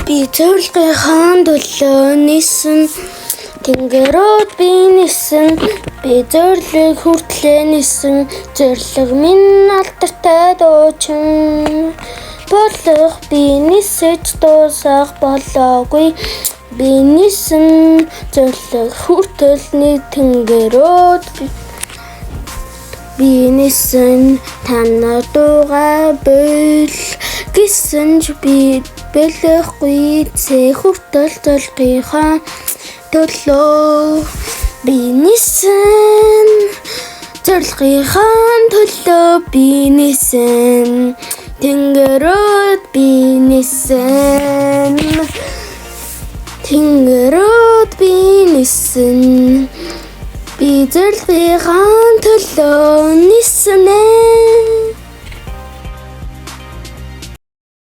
Би зорилгынхаа төлөө нисэн тэнгэрүүд би нисэн би зорилгыг хүртлээ нисэн зорилго минь алдартай дуучин болох би нисэж дуусах болоогүй би нисэн зорилго хүртэл тэнгэрүүд би нисэн танаа дуугаа бэл гисэн ч би бэлэхгүй цээ хүртэл зорилгынхаа төлөө би нисэн зорилгынхаа төлөө би нисэн тэнгэрүүд би нисэн тэнгэрүүд би нисэн би зорилгынхаа төлөө